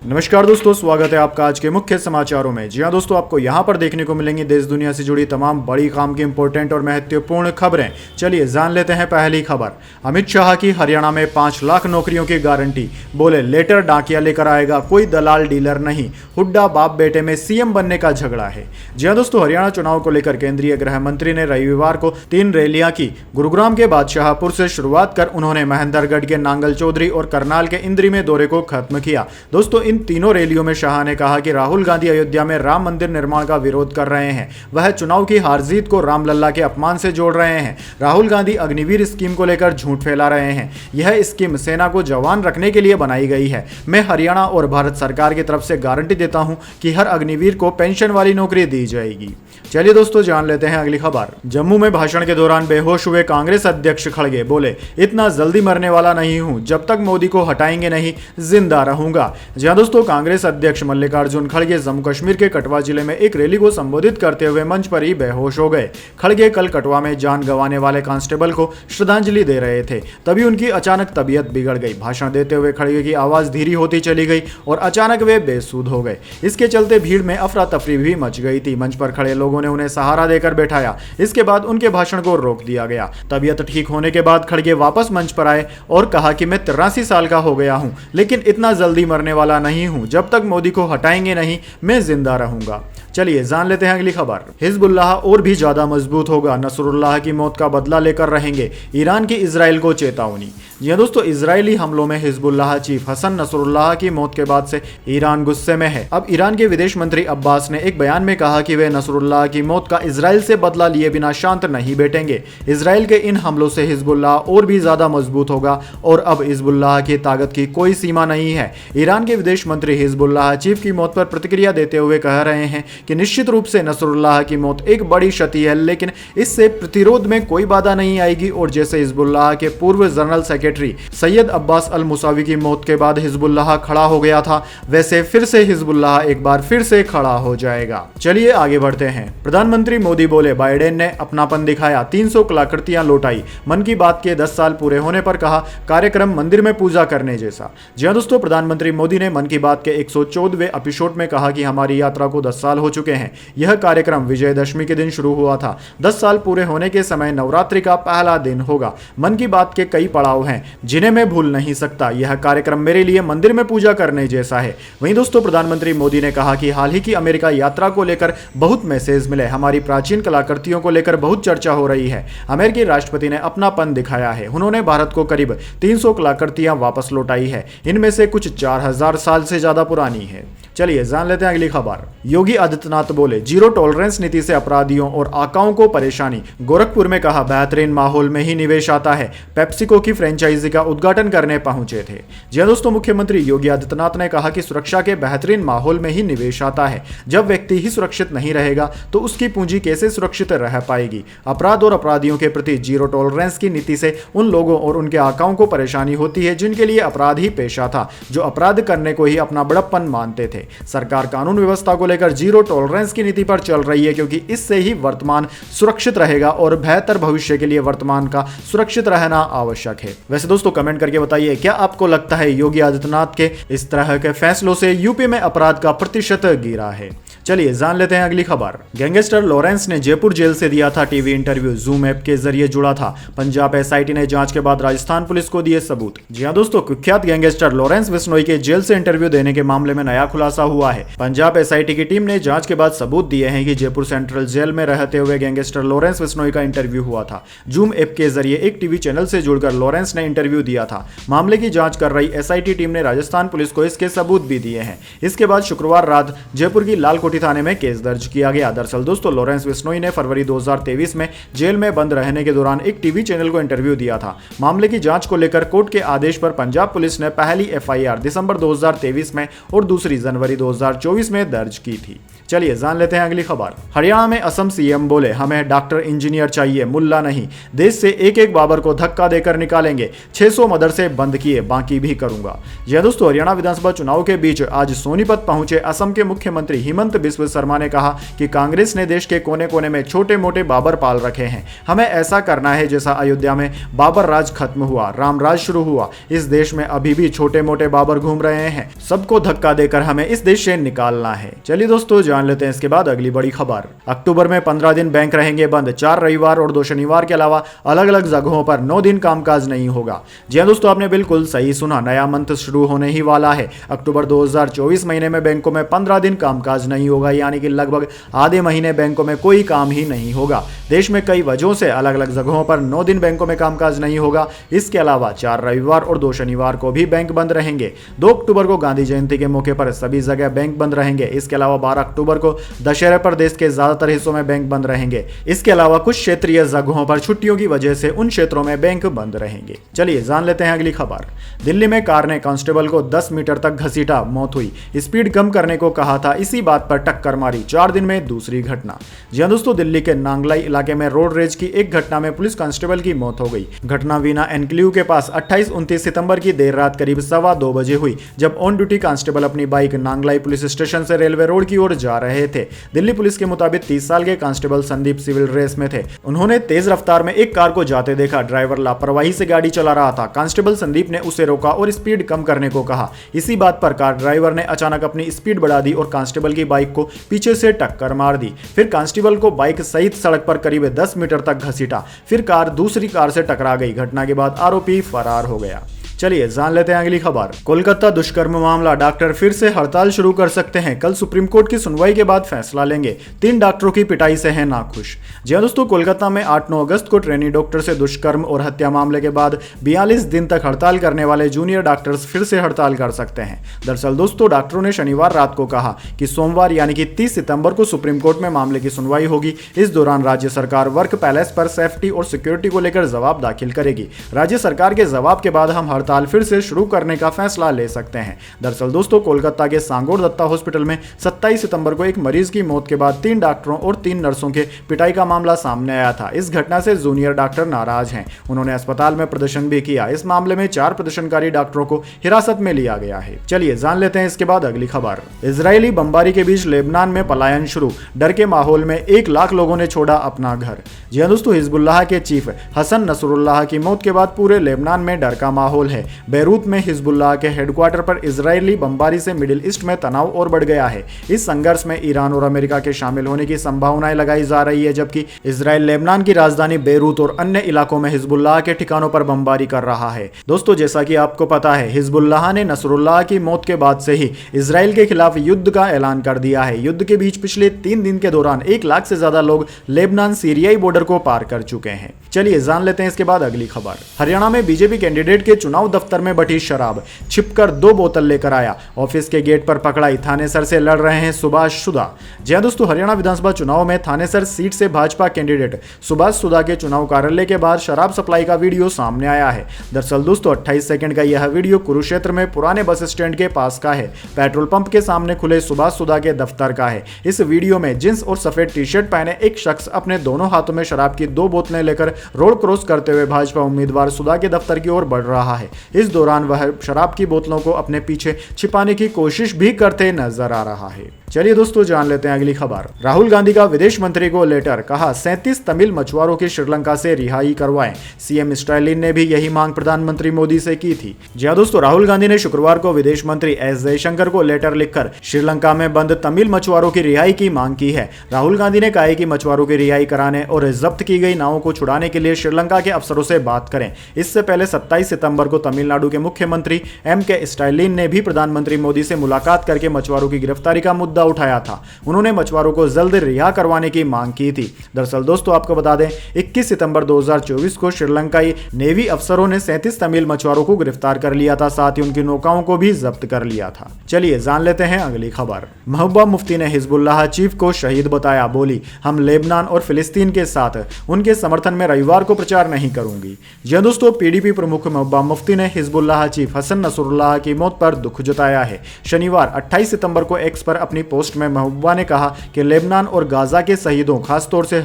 नमस्कार दोस्तों, स्वागत है आपका आज के मुख्य समाचारों में। जी हां दोस्तों, आपको यहां पर देखने को मिलेंगी देश दुनिया से जुड़ी तमाम बड़ी काम की इंपॉर्टेंट और महत्वपूर्ण खबरें। चलिए जान लेते हैं पहली खबर। अमित शाह की हरियाणा में 5 लाख नौकरियों की गारंटी, बोले लेटर डाकिया लेकर आएगा, कोई दलाल डीलर नहीं। हुड्डा बाप बेटे में सीएम बनने का झगड़ा है। जी हां दोस्तों, हरियाणा चुनाव को लेकर केंद्रीय गृह मंत्री ने रविवार को 3 रैलियां की। गुरुग्राम के बाद शाहपुर से शुरुआत कर उन्होंने महेंद्रगढ़ के नांगल चौधरी और करनाल के इंद्री में दौरे को खत्म किया। दोस्तों, इन तीनों रैलियों में शाह ने कहा कि राहुल गांधी अयोध्या में राम मंदिर निर्माण का विरोध कर रहे हैं। वह चुनाव की हार जीत को रामलल्ला के अपमान से जोड़ रहे हैं। राहुल गांधी अग्निवीर स्कीम को लेकर झूठ फैला रहे हैं। यह स्कीम सेना को जवान रखने के लिए बनाई गई है। मैं हरियाणा और भारत सरकार की तरफ से गारंटी देता हूं कि हर अग्निवीर को पेंशन वाली नौकरी दी जाएगी। चलिए दोस्तों, जान लेते हैं अगली खबर। जम्मू में भाषण के दौरान बेहोश हुए कांग्रेस अध्यक्ष खड़गे, बोले इतना जल्दी मरने वाला नहीं हूं, जब तक मोदी को हटाएंगे नहीं जिंदा रहूंगा। जी हां दोस्तों, कांग्रेस अध्यक्ष मल्लिकार्जुन खड़गे जम्मू कश्मीर के कठुआ जिले में एक रैली को संबोधित करते हुए मंच पर ही बेहोश हो गए। खड़गे कल कठुआ में जान गंवाने वाले कांस्टेबल को श्रद्धांजलि दे रहे थे, तभी उनकी अचानक तबीयत बिगड़ गई। भाषण देते हुए खड़गे की आवाज धीरी होती चली गई और अचानक वे बेसुध हो गए। इसके चलते भीड़ में अफरा तफरी भी मच गई थी। मंच पर खड़े लोगों ने उन्हें सहारा देकर बैठाया। इसके बाद उनके भाषण को रोक दिया गया। तबीयत ठीक होने के बाद खड़गे वापस मंच पर आए और कहा कि मैं 83 साल का हो गया हूं, लेकिन इतना जल्दी मरने वाला नहीं हूं। जब तक मोदी को हटाएंगे नहीं, मैं जिंदा रहूंगा। चलिए जान लेते हैं अगली खबर। हिजबुल्लाह और भी ज्यादा मजबूत होगा, नसरुल्लाह की मौत का बदला लेकर रहेंगे, ईरान की इजराइल को चेतावनी। जी हां दोस्तों, इजरायली हमलों में हिजबुल्लाह चीफ हसन नसरुल्लाह की मौत के बाद से ईरान गुस्से में है। अब ईरान के विदेश मंत्री अब्बास ने एक बयान में कहा कि वे नसरुल्लाह की मौत का इजराइल से बदला लिए बिना शांत नहीं बैठेंगे। इजराइल के इन हमलों से हिजबुल्लाह और भी ज्यादा मजबूत होगा और अब हिजबुल्लाह की ताकत की कोई सीमा नहीं है। ईरान के विदेश मंत्री हिजबुल्लाह चीफ की मौत पर प्रतिक्रिया देते हुए कह रहे हैं कि निश्चित रूप से नसरुल्लाह की मौत एक बड़ी क्षति है, लेकिन इससे प्रतिरोध में कोई बाधा नहीं आएगी। और जैसे हिजबुल्लाह के पूर्व जनरल सेक्रेटरी सैयद अब्बास अल मुसावी की मौत के बाद हिजबुल्लाह खड़ा हो गया था, वैसे फिर से हिजबुल्लाह एक बार फिर से खड़ा हो जाएगा। चलिए आगे बढ़ते हैं। प्रधानमंत्री मोदी बोले बाइडेन ने अपनापन दिखाया, 300 कलाकृतियां लौटाई। मन की बात के 10 साल पूरे होने पर कहा कार्यक्रम मंदिर में पूजा करने जैसा। जी हां दोस्तों, प्रधानमंत्री मोदी ने मन की बात के 114वें एपिसोड में कहा कि हमारी यात्रा को 10 साल हो चुके हैं। यह कार्यक्रम विजयदशमी के दिन शुरू हुआ था। 10 साल पूरे होने के समय नवरात्रि का पहला दिन होगा। मन की बात के कई पड़ाव हैं जिन्हें मैं भूल नहीं सकता। यह कार्यक्रम मेरे लिए मंदिर में पूजा करने जैसा है। वहीं दोस्तों, प्रधानमंत्री मोदी ने कहा कि हाल ही की अमेरिका यात्रा को लेकर बहुत मैसेज मिले। हमारी प्राचीन कलाकृतियों को लेकर बहुत चर्चा हो रही है। अमेरिकी राष्ट्रपति ने अपनापन दिखाया है। उन्होंने भारत को करीब 300 कलाकृतियां वापस लौटाई है। इनमें से कुछ 4000 साल से ज्यादा पुरानी है। चलिए जान लेते हैं अगली खबर। योगी आदित्यनाथ बोले जीरो टॉलरेंस नीति से अपराधियों और आकाओं को परेशानी। गोरखपुर में कहा बेहतरीन माहौल में ही निवेश आता है। पेप्सिको की फ्रेंचाइजी का उद्घाटन करने पहुंचे थे। जी दोस्तों, मुख्यमंत्री योगी आदित्यनाथ ने कहा कि सुरक्षा के बेहतरीन माहौल में ही निवेश आता है। जब व्यक्ति ही सुरक्षित नहीं रहेगा तो उसकी पूंजी कैसे सुरक्षित रह पाएगी। अपराध और अपराधियों के प्रति जीरो टॉलरेंस की नीति से उन लोगों और उनके आकाओं को परेशानी होती है जिनके लिए अपराध ही पेशा था, जो अपराध करने को ही अपना बड़प्पन मानते थे। सरकार कानून व्यवस्था को लेकर जीरो टॉलरेंस की नीति पर चल रही है, क्योंकि इससे ही वर्तमान सुरक्षित रहेगा और बेहतर भविष्य के लिए वर्तमान का सुरक्षित रहना आवश्यक है। वैसे दोस्तों, कमेंट करके बताइए, क्या आपको लगता है योगी आदित्यनाथ के इस तरह के फैसलों से यूपी में अपराध का प्रतिशत गिरा है? चलिए जान लेते हैं अगली खबर। गैंगस्टर लॉरेंस ने जयपुर जेल से दिया था टीवी इंटरव्यू, जूम ऐप के जरिए जुड़ा था। पंजाब एसआईटी ने जांच के बाद राजस्थान पुलिस को दिए सबूत। जी हां दोस्तों, कुख्यात गैंगस्टर लॉरेंस बिश्नोई के जेल से इंटरव्यू देने के मामले में नया खुलासा हुआ है। पंजाब एसआईटी की टीम ने जांच के बाद सबूत दिए हैं कि जयपुर सेंट्रल जेल में रहते हुए गैंगस्टर लॉरेंस बिश्नोई का इंटरव्यू हुआ था। जूम ऐप के जरिए एक टीवी चैनल से जुड़कर लॉरेंस ने इंटरव्यू दिया था। मामले की जांच कर रही एसआईटी टीम ने राजस्थान पुलिस को इसके सबूत भी दिए हैं। इसके बाद शुक्रवार रात जयपुर की लालकोठी थाने में केस दर्ज किया गया। दरअसल दोस्तों, लॉरेंस बिश्नोई ने फरवरी 2023 में जेल में बंद रहने के दौरान एक टीवी चैनल को इंटरव्यू दिया था। मामले की जांच को लेकर कोर्ट के आदेश पर पंजाब पुलिस ने पहली एफआईआर दिसंबर 2023 में और दूसरी जनवरी 2024 में दर्ज की थी। चलिए जान लेते हैं अगली खबर। हरियाणा में असम सीएम बोले हमें डॉक्टर इंजीनियर चाहिए, मुल्ला नहीं। देश से एक एक बाबर को धक्का देकर निकालेंगे। 600 मदरसे बंद किए, बाकी भी करूंगा। यह दोस्तों, हरियाणा विधानसभा चुनाव के बीच आज सोनीपत पहुंचे असम के मुख्यमंत्री हिमंत बिस्व शर्मा ने कहा कि कांग्रेस ने देश के कोने कोने में छोटे मोटे बाबर पाल रखे हैं। हमें ऐसा करना है जैसा अयोध्या में बाबर राज खत्म हुआ, राम राज शुरू हुआ। इस देश में अभी भी छोटे मोटे बाबर घूम रहे हैं। सबको धक्का देकर हमें इस देश से निकालना है। चलिए दोस्तों, जान लेते हैं इसके बाद अगली बड़ी खबर। अक्टूबर में 15 दिन बैंक रहेंगे बंद। 4 रविवार और 2 शनिवार के अलावा अलग अलग जगहों पर 9 दिन कामकाज नहीं होगा। जी हां दोस्तों, आपने बिल्कुल सही सुना। नया मंथ शुरू होने ही वाला है। अक्टूबर 2024 महीने में बैंकों में 15 दिन कामकाज नहीं होगा, यानी कि लगभग आधे महीने बैंकों में कोई काम ही नहीं होगा। देश में कई वजहों से अलग अलग जगहों पर 9 दिन बैंकों में कामकाज नहीं होगा। इसके अलावा 4 रविवार और 2 शनिवार को भी बैंक बंद रहेंगे। 2 अक्टूबर को गांधी जयंती के मौके पर सभी जगह बैंक बंद रहेंगे। इसके अलावा 12 अक्टूबर को दशहरे पर देश के ज्यादातर हिस्सों में बैंक बंद रहेंगे। इसके अलावा कुछ क्षेत्रीय जगहों पर छुट्टियों की वजह से उन क्षेत्रों में बैंक बंद रहेंगे। चलिए जान लेते हैं अगली खबर। दिल्ली में कार ने कांस्टेबल को 10 मीटर तक घसीटा, मौत हुई। स्पीड कम करने को कहा था, इसी बात पर टक्कर मारी। 4 दिन में दूसरी घटना। जी हां दोस्तों, दिल्ली के नांगलाई इलाके में रोड रेज की एक घटना में पुलिस कांस्टेबल की मौत हो गई। घटना वीना एनक्लेव के पास 28-29 सितंबर की देर रात करीब 2:15 बजे हुई, जब ऑन ड्यूटी कांस्टेबल अपनी बाइक नांगलाई पुलिस स्टेशन से रेलवे रोड की ओर जा रहे थे। दिल्ली पुलिस के मुताबिक 30 साल के कांस्टेबल संदीप सिविल ड्रेस में थे। उन्होंने तेज रफ्तार में एक कार को जाते देखा। ड्राइवर लापरवाही से गाड़ी चला रहा था। कांस्टेबल संदीप ने उसे रोका और स्पीड कम करने को कहा। इसी बात पर कार ड्राइवर ने अचानक अपनी स्पीड बढ़ा दी और कांस्टेबल की बाइक को पीछे से टक्कर मार दी। फिर कांस्टेबल को बाइक सहित सड़क पर करीब 10 मीटर तक घसीटा। फिर कार दूसरी कार से टकरा गई। घटना के बाद आरोपी फरार हो गया। चलिए जान लेते हैं अगली खबर। कोलकाता दुष्कर्म मामला, डॉक्टर फिर से हड़ताल शुरू कर सकते हैं। कल सुप्रीम कोर्ट की सुनवाई के बाद फैसला लेंगे। 3 डॉक्टरों की पिटाई से हैं नाखुश। जी हां दोस्तों, कोलकाता में 8-9 अगस्त को ट्रेनी डॉक्टर से दुष्कर्म और हत्या मामले के बाद 42 दिन तक हड़ताल करने वाले जूनियर डॉक्टर्स फिर से हड़ताल कर सकते हैं। दरअसल दोस्तों, डॉक्टरों ने शनिवार रात को कहा कि सोमवार यानी कि 30 सितंबर को सुप्रीम कोर्ट में मामले की सुनवाई होगी। इस दौरान राज्य सरकार वर्क पैलेस पर सेफ्टी और सिक्योरिटी को लेकर जवाब दाखिल करेगी। राज्य सरकार के जवाब के बाद हम हड़ताल फिर से शुरू करने का फैसला ले सकते हैं। दरअसल दोस्तों, कोलकाता के सांगोर दत्ता हॉस्पिटल में 27 सितंबर को एक मरीज की मौत के बाद 3 डॉक्टरों और 3 नर्सों के पिटाई का मामला सामने आया था। इस घटना से जूनियर डॉक्टर नाराज हैं। उन्होंने अस्पताल में प्रदर्शन भी किया। इस मामले में 4 प्रदर्शनकारी डॉक्टरों को हिरासत में लिया गया है। चलिए जान लेते हैं इसके बाद अगली खबर। इजरायली बमबारी के बीच लेबनान में पलायन शुरू। डर के माहौल में 1 लाख लोगों ने छोड़ा अपना घर। जी हां दोस्तों, हिजबुल्लाह के चीफ हसन नसरुल्लाह की मौत के बाद पूरे लेबनान में डर का माहौल है। बेरूत में हिजबुल्लाह के हेडक्वार्टर पर इजरायली बमबारी से मिडिल ईस्ट में तनाव और बढ़ गया है। इस संघर्ष में ईरान और अमेरिका के शामिल होने की संभावनाएं लगाई जा रही है, जबकि इजरायल लेबनान की राजधानी बेरूत और अन्य इलाकों में हिजबुल्लाह के ठिकानों पर बमबारी कर रहा है। दोस्तों, जैसा कि आपको पता है, हिजबुल्लाह ने नसरुल्लाह की मौत के बाद से ही इजरायल के खिलाफ युद्ध का ऐलान कर दिया है। युद्ध के बीच पिछले 3 दिन के दौरान 1 लाख से ज्यादा लोग लेबनान सीरियाई बॉर्डर को पार कर चुके हैं। चलिए जान लेते हैं इसके बाद अगली खबर। हरियाणा में बीजेपी कैंडिडेट के चुनाव दफ्तर में बटी शराब, छिपकर 2 बोतल लेकर आया। ऑफिस के गेट पर पकड़ाई। थानेसर से लड़ रहे हैं सुभाष सुधा। जी हां दोस्तों, हरियाणा विधानसभा चुनाव में थानेसर सीट से भाजपा कैंडिडेट सुभाष सुधा के चुनाव कार्यालय के बाद शराब सप्लाई का वीडियो सामने आया है। दरअसल दोस्तों, 28 सेकंड का यह वीडियो कुरुक्षेत्र में पुराने बस स्टैंड के पास का है। पेट्रोल पंप के सामने खुले सुभाष सुधा के दफ्तर का है। इस वीडियो में जींस और सफेद टी शर्ट पहने एक शख्स अपने दोनों हाथों में शराब की 2 बोतलें लेकर रोड क्रॉस करते हुए भाजपा उम्मीदवार सुधा के दफ्तर की ओर बढ़ रहा है। इस दौरान वह शराब की बोतलों को अपने पीछे छिपाने की कोशिश भी करते नजर आ रहा है। चलिए दोस्तों, जान लेते हैं अगली खबर। राहुल गांधी का विदेश मंत्री को लेटर, कहा 37 तमिल मछुआरों की श्रीलंका से रिहाई करवाएं। सीएम स्टालिन ने भी यही मांग प्रधानमंत्री मोदी से की थी। जी हां दोस्तों, राहुल गांधी ने शुक्रवार को विदेश मंत्री एस जयशंकर को लेटर लिखकर श्रीलंका में बंद तमिल मछुआरों की रिहाई की मांग की है। राहुल गांधी ने कहा है कि मछुआरों की रिहाई कराने और जब्त की गई नावों को छुड़ाने के लिए श्रीलंका के अफसरों से बात करें। इससे पहले 27 सितंबर को तमिलनाडु के मुख्यमंत्री एम.के. स्टालिन ने भी प्रधानमंत्री मोदी से मुलाकात करके मछुआरों की गिरफ्तारी का मुद्दा उठाया था। उन्होंने मछुआरों को जल्द रिहा करवाने की मांग की थी। दरअसल दोस्तों, आपको बता दें, 21 सितंबर 2024 को श्रीलंकाई नेवी अफसरों ने 37 तमिल मछुआरों को गिरफ्तार कर लिया था। साथ ही उनकी नौकाओं को भी जब्त कर लिया था। चलिए जान लेते हैं अगली खबर। महबूबा मुफ्ती ने हिजबुल्लाह चीफ को शहीद बताया। बोली, हम लेबनान और फिलिस्तीन के साथ, उनके समर्थन में रविवार को प्रचार नहीं करूंगी। जी हां दोस्तों, पीडीपी प्रमुख महबूबा मुफ्ती ने हिजबुल्लाह चीफ हसन नसरुल्लाह की मौत पर दुख जताया है। शनिवार 28 सितंबर को एक्स पर अपनी पोस्ट में महबूबा ने कहा कि लेबनान और गाजा के शहीदों, खासतौर से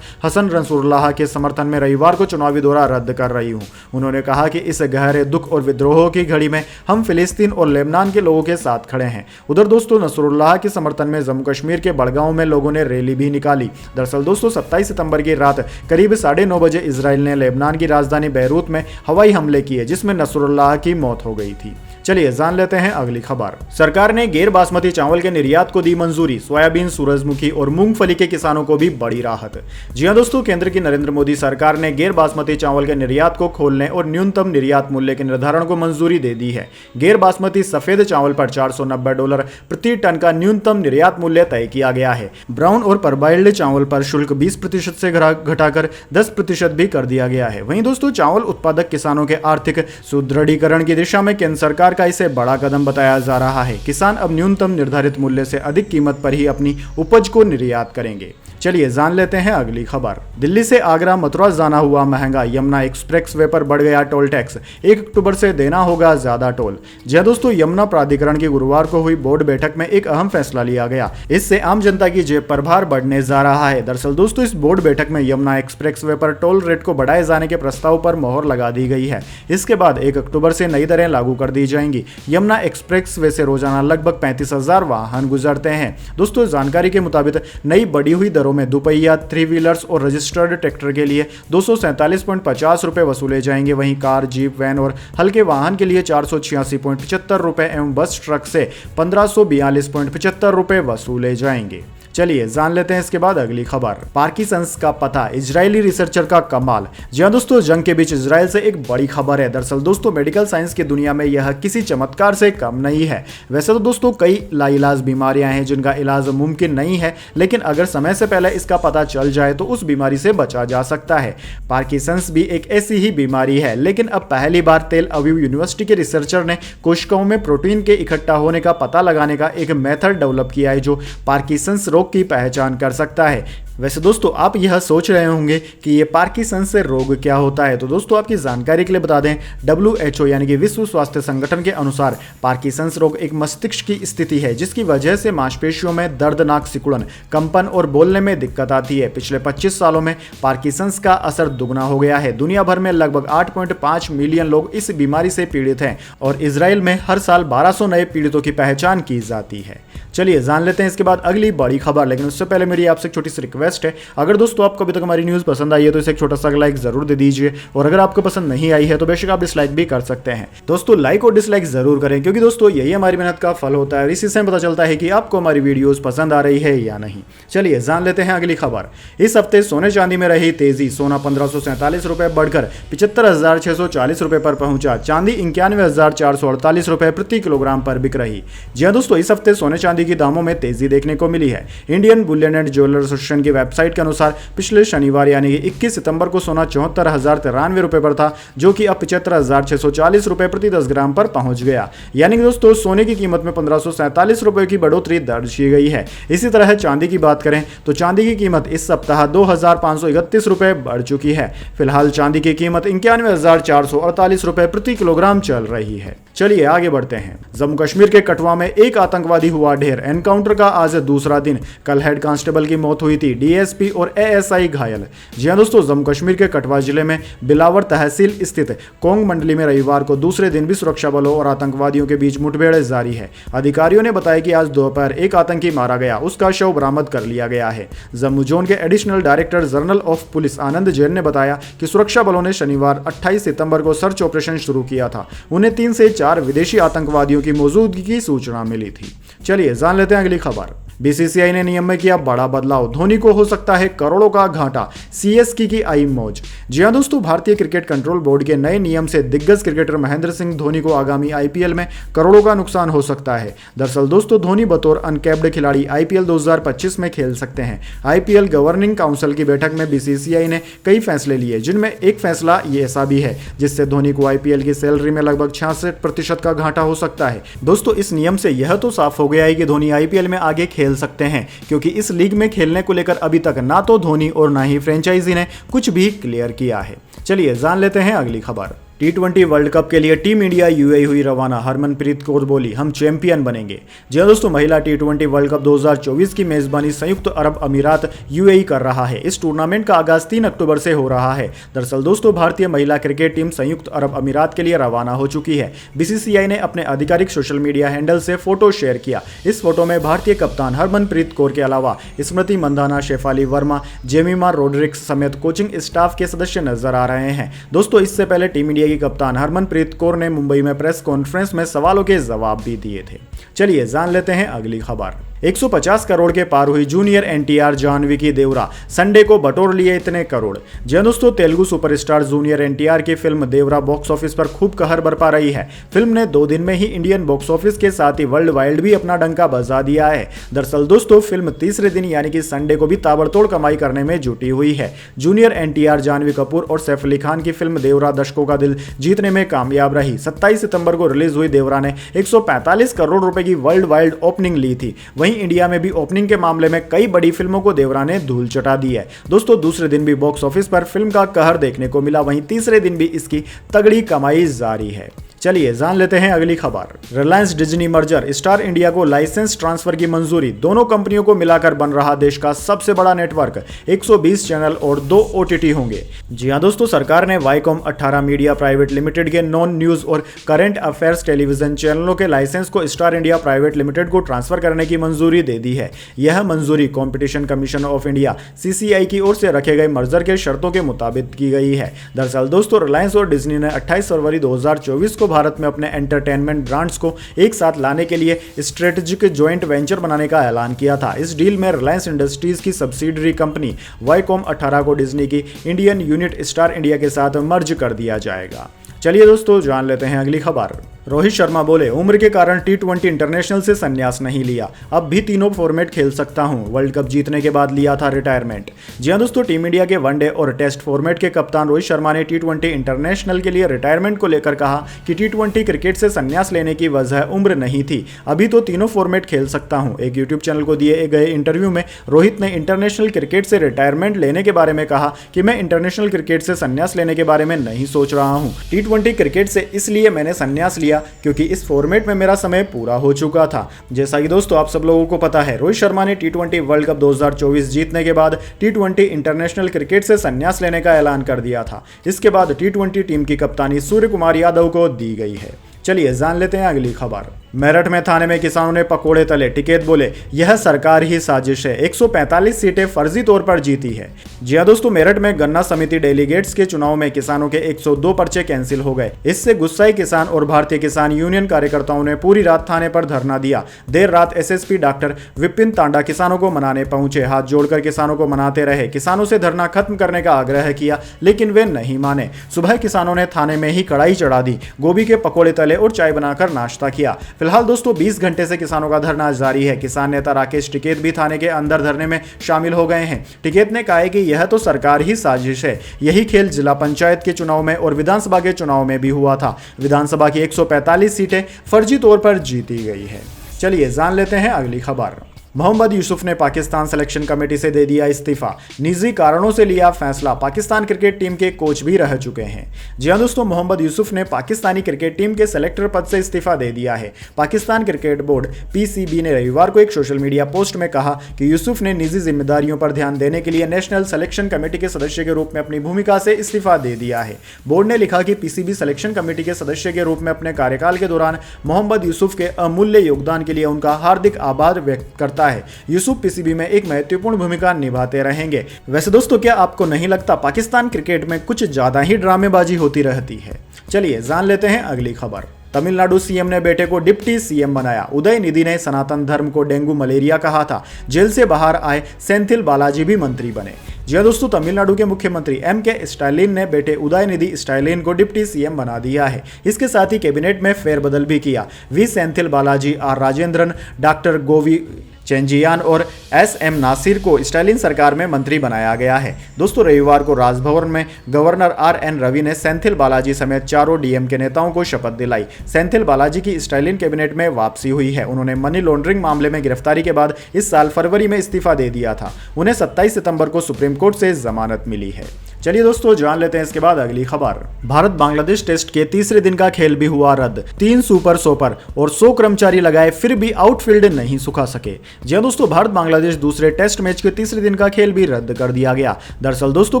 हसन नसरुल्लाह के समर्थन में रविवार को चुनावी दौरा रद्द कर रही हूं। उन्होंने कहा कि इस गहरे दुख और विद्रोह की घड़ी में हम फिलिस्तीन और लेबनान के लोगों के साथ खड़े हैं। उधर दोस्तों नसरुल्लाह के समर्थन में जम्मू कश्मीर के बड़गांव में लोगों ने रैली भी निकाली। दरअसल दोस्तों 27 सितंबर की रात करीब 9:30 बजे इजराइल ने लेबनान की राजधानी बैरूत में हवाई हमले किए, जिसमें नसरुल्लाह की मौत हो गई थी। चलिए जान लेते हैं अगली खबर। सरकार ने गैर बासमती चावल के निर्यात को दी मंजूरी, सोयाबीन, सूरजमुखी और मूंगफली के किसानों को भी बड़ी राहत। जी हां दोस्तों, केंद्र की नरेंद्र मोदी सरकार ने गैर बासमती चावल के निर्यात को खोलने और न्यूनतम निर्यात मूल्य के निर्धारण को मंजूरी दे दी है। गैर बासमती सफेद चावल पर $490 प्रति टन का न्यूनतम निर्यात मूल्य तय किया गया है। ब्राउन और परबाइल्ड चावल पर शुल्क 20% से घटाकर 10% भी कर दिया गया है। वहीं दोस्तों चावल उत्पादक किसानों के आर्थिक सुदृढ़ीकरण की दिशा में केंद्र सरकार का इसे बड़ा कदम बताया जा रहा है। किसान अब न्यूनतम निर्धारित मूल्य से अधिक कीमत पर ही अपनी उपज को निर्यात करेंगे। चलिए जान लेते हैं अगली खबर। दिल्ली से आगरा मथुरा जाना हुआ महंगा, यमुना एक्सप्रेस वे पर बढ़ गया टोल टैक्स, 1 अक्टूबर से देना होगा ज्यादा टोल। जी हां दोस्तों, यमुना प्राधिकरण की गुरुवार को हुई बोर्ड बैठक में एक अहम फैसला लिया गया। इससे आम जनता की जेब पर भार बढ़ने जा रहा है। दरअसल दोस्तों इस बोर्ड बैठक में यमुना एक्सप्रेस वे पर टोल रेट को बढ़ाए जाने के प्रस्ताव पर मोहर लगा दी गई है। इसके बाद 1 अक्टूबर से नई दरें लागू कर दी जाएंगी। यमुना एक्सप्रेस वे से रोजाना लगभग 35,000 वाहन गुजरते हैं। दोस्तों जानकारी के मुताबिक नई बढ़ी हुई दरों में दुपहिया, 3 व्हीलर्स और रजिस्टर्ड ट्रैक्टर के लिए 247.50 रुपए वसूले जाएंगे। वहीं कार, जीप, वैन और हल्के वाहन के लिए 486.75 रुपए एवं बस ट्रक से 1542.75 रुपए वसूले जाएंगे। चलिए जान लेते हैं इसके बाद अगली खबर। पार्किंसंस का पता, इजरायली रिसर्चर का कमाल। जी हां दोस्तों, जंग के बीच इजराइल से एक बड़ी खबर है। दरअसल दोस्तों मेडिकल साइंस की दुनिया में यह किसी चमत्कार से कम नहीं है। वैसे तो दोस्तों कई लाइलाज बीमारियां हैं जिनका इलाज मुमकिन नहीं है, लेकिन अगर समय से पहले इसका पता चल जाए तो उस बीमारी से बचा जा सकता है। पार्किंसंस भी एक ऐसी ही बीमारी है, लेकिन अब पहली बार तेल अवीव यूनिवर्सिटी के रिसर्चर ने कोशिकाओं में प्रोटीन के इकट्ठा होने का पता लगाने का एक मेथड डेवलप किया है जो पार्किंसंस रोग की पहचान कर सकता है। वैसे दोस्तों आप यह सोच रहे होंगे कि ये पार्किंसंस से रोग क्या होता है, तो दोस्तों आपकी जानकारी के लिए बता दें, WHO यानी कि विश्व स्वास्थ्य संगठन के अनुसार पार्किंसंस रोग एक मस्तिष्क की स्थिति है जिसकी वजह से मांसपेशियों में दर्दनाक सिकुड़न, कंपन और बोलने में दिक्कत आती है। पिछले 25 सालों में पार्किंसंस का असर दुगना हो गया है। दुनिया भर में लगभग 8.5 मिलियन लोग इस बीमारी से पीड़ित हैं और इजराइल में हर साल 1200 नए पीड़ितों की पहचान की जाती है। चलिए जान लेते हैं इसके बाद अगली बड़ी खबर, लेकिन उससे पहले मेरी आपसे एक छोटी सी रिक्वेस्ट है, अगर दोस्तों आपको अभी तक हमारी न्यूज़ पसंद आई है तो इसे एक छोटा सा लाइक जरूर दे दीजिए, और अगर आपको पसंद नहीं आई है तो बेशक आप डिसलाइक भी कर सकते हैं। दोस्तों लाइक और डिसलाइक जरूर करें, क्योंकि दोस्तों यही हमारी मेहनत का फल होता है और इसी से पता चलता है कि आपको हमारी वीडियोस पसंद आ रही है या नहीं। चलिए जान लेते हैं अगली खबर। इस हफ्ते सोने चांदी में रही तेजी, सोना 1547 रुपए बढ़कर 75,640 रुपए पर पहुंचा। चांदी 91,448 रुपए प्रति किलोग्राम पर बिक रही। जी हां दोस्तों, इस हफ्ते सोने चांदी की दामों में तेजी देखने को मिली है। Indian Boolean and jeweller association की वेबसाइट के अनुसार पिछले शनिवार यानी कि 21 सितंबर को सोना 74,093 रुपए पर था, जो कि अब 75,640 रुपए प्रति 10 ग्राम पर पहुंच गया। यानी कि दोस्तों सोने की कीमत में 1547 रुपए की बढ़ोतरी दर्ज की गई है। इसी तरह चांदी की बात करें तो चांदी की कीमत इस सप्ताह 2,531 रुपए बढ़ चुकी है। फिलहाल चांदी की कीमत 91,448 रुपए प्रति किलोग्राम चल रही है। चलिए आगे बढ़ते हैं। जम्मू कश्मीर के कठुआ में एक आतंकवादी हुआ ढेर। एनकाउंटर का आज दूसरा दिन। कल हेड कांस्टेबल की मौत हुई थी, डीएसपी और एएसआई घायल। जी हां दोस्तों, जम्मू कश्मीर के कठुआ जिले में बिलावर तहसील स्थित कोंग मंडली में रविवार को दूसरे दिन भी सुरक्षा बलों और आतंकवादियों के बीच मुठभेड़ जारी है। अधिकारियों ने बताया कि आज दोपहर एक आतंकी मारा गया, उसका शव बरामद कर लिया गया है। जम्मू जोन के additional director general of police Anand Jain ने बताया कि सुरक्षा बलों ने शनिवार 28 सितंबर को सर्च ऑपरेशन शुरू किया था। उन्हें 3 से 4 विदेशी आतंकवादियों की मौजूदगी की सूचना मिली थी। चलिए जान लेते हैं अगली खबर। बीसीसीआई ने नियम में किया बड़ा बदलाव, धोनी को हो सकता है करोड़ों का घाटा, सीएसके की आई मौज। जी हां दोस्तों, भारतीय क्रिकेट कंट्रोल बोर्ड के नए नियम से दिग्गज क्रिकेटर महेंद्र सिंह धोनी को आगामी आईपीएल में करोड़ों का नुकसान हो सकता है। दरअसल दोस्तों धोनी बतौर अनकैप्ड खिलाड़ी आईपीएल 2025 में खेल सकते हैं। आईपीएल गवर्निंग काउंसिल की बैठक में बीसीसीआई ने कई फैसले लिए, जिनमें एक फैसला ये ऐसा भी है जिससे धोनी को आईपीएल की सैलरी में लगभग 66% का घाटा हो सकता है। दोस्तों इस नियम से यह तो साफ हो गया है कि धोनी आईपीएल में आगे खेल सकते हैं, क्योंकि इस लीग में खेलने को लेकर अभी तक ना तो धोनी और ना ही फ्रेंचाइजी ने कुछ भी क्लियर किया है। चलिए जान लेते हैं अगली खबर। T20 वर्ल्ड कप के लिए टीम इंडिया यूएई हुई रवाना। हरमनप्रीत कौर बोली, हम चैंपियन बनेंगे। जी हां दोस्तों, महिला T20 वर्ल्ड कप 2024 की मेजबानी संयुक्त अरब अमीरात यूएई कर रहा है। इस टूर्नामेंट का आगाज 3 अक्टूबर से हो रहा है। दरअसल दोस्तों, भारतीय महिला क्रिकेट टीम संयुक्त अरब अमीरात के लिए रवाना हो चुकी है। बीसीसीआई ने अपने आधिकारिक सोशल मीडिया हैंडल से फोटो शेयर किया। इस फोटो में भारतीय कप्तान हरमनप्रीत कौर के अलावा स्मृति मंदाना, शेफाली वर्मा, जेमिमा रोड्रिक्स समेत कोचिंग स्टाफ के सदस्य नजर आ रहे हैं। दोस्तों, इससे पहले टीम इंडिया की कप्तान हरमनप्रीत कौर ने मुंबई में प्रेस कॉन्फ्रेंस में सवालों के जवाब भी दिए थे। चलिए जान लेते हैं अगली खबर। 150 करोड़ के पार हुई जूनियर एनटीआर जाह्नवी की देवरा, संडे को बटोर लिए इतने करोड़। जी हां दोस्तों, तेलुगु सुपरस्टार जूनियर एनटीआर की फिल्म देवरा बॉक्स ऑफिस पर खूब कहर बरपा रही है। फिल्म ने 2 दिन में ही इंडियन बॉक्स ऑफिस के साथ ही वर्ल्ड वाइड भी अपना डंका बजा दिया है। दरअसल दोस्तों, फिल्म तीसरे दिन यानी कि संडे को भी ताबड़तोड़ कमाई करने में जुटी हुई है। जूनियर एनटीआर, जाह्नवी कपूर और सैफ अली खान की फिल्म देवरा दर्शकों का दिल जीतने में कामयाब रही। 27 सितंबर को रिलीज हुई देवरा ने 145 करोड़ रुपए की वर्ल्ड वाइड ओपनिंग ली थी। वहीं इंडिया में भी ओपनिंग के मामले में कई बड़ी फिल्मों को देवरा ने धूल चटा दी है। दोस्तों, दूसरे दिन भी बॉक्स ऑफिस पर फिल्म का कहर देखने को मिला, वहीं तीसरे दिन भी इसकी तगड़ी कमाई जारी है। चलिए जान लेते हैं अगली खबर। Reliance Disney merger, star India को लाइसेंस ट्रांसफर की मंजूरी। दोनों कंपनियों को मिलाकर बन रहा देश का सबसे बड़ा नेटवर्क। 120 चैनल और 2 ओटीटी होंगे। जी हां दोस्तों, सरकार ने वाईकॉम 18 मीडिया प्राइवेट लिमिटेड के नॉन न्यूज और करंट अफेयर्स टेलीविजन चैनलों के लाइसेंस को स्टार इंडिया प्राइवेट लिमिटेड को ट्रांसफर करने की मंजूरी दे दी है। यह मंजूरी competition commission of India CCI की ओर से रखे गए मर्जर के शर्तों के मुताबिक की गई है। दरअसल दोस्तों, रिलायंस और डिज्नी ने 28 फरवरी 2024 को भारत में अपने एंटरटेनमेंट ब्रांड्स को एक साथ लाने के लिए स्ट्रेटेजिक जॉइंट वेंचर बनाने का ऐलान किया था। इस डील में रिलायंस इंडस्ट्रीज की सब्सिडरी कंपनी वाईकॉम 18 को डिज्नी की इंडियन यूनिट स्टार इंडिया के साथ मर्ज कर दिया जाएगा। चलिए दोस्तों, जान लेते हैं अगली खबर। रोहित शर्मा बोले, उम्र के कारण T20 इंटरनेशनल से संन्यास नहीं लिया, अब भी तीनों फॉर्मेट खेल सकता हूं। वर्ल्ड कप जीतने के बाद लिया था रिटायरमेंट। जी हां दोस्तों, टीम इंडिया के वनडे और टेस्ट फॉर्मेट के कप्तान रोहित शर्मा ने T20 इंटरनेशनल के लिए रिटायरमेंट को लेकर कहा कि T20 क्रिकेट से संन्यास लेने की वजह उम्र नहीं थी, अभी तो तीनों फॉर्मेट खेल सकता हूं। एक यूट्यूब चैनल को दिए गए इंटरव्यू में रोहित ने इंटरनेशनल क्रिकेट से रिटायरमेंट लेने के बारे में कहा कि मैं इंटरनेशनल क्रिकेट से संन्यास लेने के बारे में नहीं सोच रहा हूं। T20 क्रिकेट से इसलिए मैंने संन्यास लिया क्योंकि इस फॉर्मेट में मेरा समय पूरा हो चुका था। जैसा कि दोस्तों आप सब लोगों को पता है, रोहित शर्मा ने T20 वर्ल्ड कप 2024 जीतने के बाद T20 इंटरनेशनल क्रिकेट से संन्यास लेने का ऐलान कर दिया था। इसके बाद T20 टीम की कप्तानी सूर्य कुमार यादव को दी गई है। चलिए जान लेते हैं अगली खबर। मेरठ में थाने में किसानों ने पकोड़े तले, टिकैत बोले यह सरकार ही साजिश है। 145 सीटें फर्जी तौर पर जीती है। जी हां दोस्तों, मेरठ में गन्ना समिति डेलीगेट्स के चुनाव में किसानों के 102 पर्चे कैंसिल हो गए। इससे गुस्साए किसान और भारतीय किसान यूनियन कार्यकर्ताओं ने पूरी रात थाने पर धरना दिया। देर रात SSP डॉक्टर विपिन तांडा किसानों को मनाने पहुंचे, हाथ जोड़कर किसानों को मनाते रहे, किसानों से धरना खत्म करने का आग्रह किया, लेकिन वे नहीं माने। सुबह किसानों ने थाने में ही कड़ाई चढ़ा दी, गोभी के पकौड़े तले और चाय बनाकर नाश्ता किया। फिलहाल दोस्तों 20 घंटे से किसानों का धरना जारी है। किसान नेता राकेश टिकैत भी थाने के अंदर धरने में शामिल हो गए हैं। टिकैत ने कहा है कि यह तो सरकार ही साजिश है। यही खेल जिला पंचायत के चुनाव में और विधानसभा के चुनाव में भी हुआ था। विधानसभा की 145 सीटें फर्जी तौर पर जीती गई है। चलिए जान लेते हैं अगली खबर। मोहम्मद यूसुफ ने पाकिस्तान सिलेक्शन कमेटी से दे दिया इस्तीफा, निजी कारणों से लिया फैसला। पाकिस्तान क्रिकेट टीम के कोच भी रह चुके हैं। जी हां दोस्तों, मोहम्मद यूसुफ ने पाकिस्तानी क्रिकेट टीम के सेलेक्टर पद से इस्तीफा दे दिया है। पाकिस्तान क्रिकेट बोर्ड PCB ने रविवार को एक सोशल मीडिया पोस्ट में कहा कि यूसुफ ने निजी जिम्मेदारियों पर ध्यान देने के लिए नेशनल सिलेक्शन कमेटी के सदस्य के रूप में अपनी भूमिका से इस्तीफा दे दिया है। बोर्ड ने लिखा कि PCB सिलेक्शन कमेटी के सदस्य के रूप में अपने कार्यकाल के दौरान मोहम्मद यूसुफ के अमूल्य योगदान के लिए उनका हार्दिक आभार व्यक्त करता है। यूसुफ PCB में एक महत्वपूर्ण भूमिका निभाते रहेंगे। वैसे दोस्तों, क्या आपको नहीं लगता पाकिस्तान क्रिकेट में कुछ ज्यादा ही ड्रामेबाजी होती रहती है? चलिए जान लेते हैं अगली खबर। तमिलनाडु CM ने बेटे को डिप्टी CM बनाया। उदयनिधि ने सनातन धर्म को डेंगू मलेरिया कहा था। जेल से बाहर आए सेंथिल बालाजी भी मंत्री बने। जी हां दोस्तों, तमिलनाडु के मुख्यमंत्री MK स्टालिन ने बेटे उदयनिधि स्टालिन को डिप्टी CM बना दिया है। इसके साथ ही कैबिनेट में फेरबदल भी किया। V Senthil Balaji, R Rajendran, doctor Govi Chezhiaan और SM नासिर को स्टालिन सरकार में मंत्री बनाया गया है। दोस्तों, रविवार को राजभवन में गवर्नर RN रवि ने सेंथिल बालाजी समेत चारों DM के नेताओं को शपथ दिलाई। सेंथिल बालाजी की स्टालिन कैबिनेट में वापसी हुई है। उन्होंने मनी लॉन्ड्रिंग मामले में गिरफ्तारी के बाद इस साल फरवरी में इस्तीफा दे दिया था। उन्हें 27 सितंबर को सुप्रीम कोर्ट से जमानत मिली है। चलिए दोस्तों जान लेते हैं इसके बाद अगली खबर। भारत बांग्लादेश टेस्ट के तीसरे दिन का खेल भी हुआ रद्द। 3 सुपर सोपर और 100 कर्मचारी लगाए फिर भी आउटफील्ड नहीं सुखा सके। जी हां दोस्तों, भारत बांग्लादेश दूसरे टेस्ट मैच के तीसरे दिन का खेल भी रद्द कर दिया गया। दरअसल दोस्तों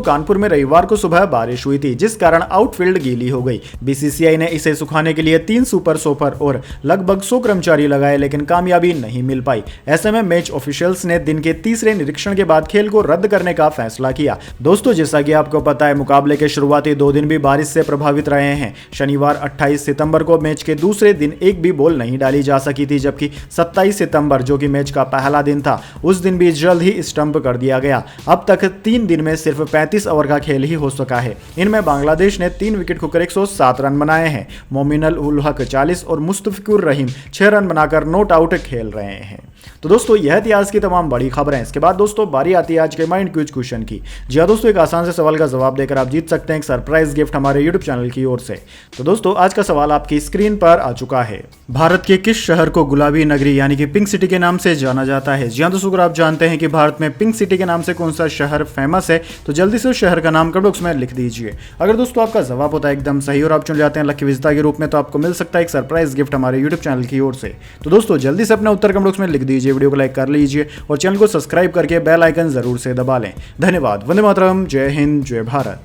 कानपुर में रविवार को सुबह बारिश हुई थी, जिस कारण आउटफील्ड गीली हो गई। बीसीसीआई ने इसे सुखाने के लिए 3 सुपर सोपर और लगभग 100 कर्मचारी लगाए, लेकिन कामयाबी नहीं मिल पाई। ऐसे में मैच ऑफिशियल्स ने दिन के तीसरे निरीक्षण के बाद खेल को रद्द करने का फैसला किया। दोस्तों जैसा कि आपको पता है, मुकाबले के शुरुआती 2 दिन भी बारिश से प्रभावित रहे हैं। शनिवार 28 सितंबर को मैच के दूसरे दिन एक भी बॉल नहीं डाली जा सकी थी, जबकि 27 सितंबर जो कि मैच का पहला दिन था, उस दिन भी जल्द ही स्टंप कर दिया गया। अब तक 3 दिन में सिर्फ 35 ओवर का खेल ही हो सका है। इनमें बांग्लादेश ने 3 विकेट खोकर 107 रन बनाए हैं। मोमिनुल उल हक 40 और मुस्तफिकुर रहीम 6 रन बनाकर नॉट आउट खेल रहे हैं। तो दोस्तों यह थी आज की तमाम बड़ी खबरें। इसके बाद दोस्तों बारी आती है आज के माइंड क्विज क्वेश्चन की। जी हाँ दोस्तों, एक आसान से सवाल का जवाब देकर आप जीत सकते हैं एक सरप्राइज गिफ्ट हमारे यूट्यूब चैनल की ओर से। तो दोस्तों आज का सवाल आपकी स्क्रीन पर आ चुका है। भारत के किस शहर को गुलाबी नगरी यानी कि पिंक सिटी के नाम से जाना जाता है? जी हाँ दोस्तों, अगर आप जानते हैं कि भारत में पिंक सिटी के नाम से कौन सा शहर फेमस है तो जल्दी से उस शहर का नाम कमेंट बॉक्स में लिख दीजिए। अगर दोस्तों आपका जवाब होता है एकदम सही और आप चुन जाते हैं लकी विजेता के रूप में, तो आपको मिल सकता है एक सरप्राइज गिफ्ट हमारे यूट्यूब चैनल की ओर से। तो दोस्तों जल्दी से अपना उत्तर कमेंट बॉक्स में लिख दीजिए, वीडियो को लाइक कर लीजिए और चैनल को सब्सक्राइब करके बेल आइकन जरूर से दबा लें। धन्यवाद। वंदे मातरम। जय हिंद, जय भारत।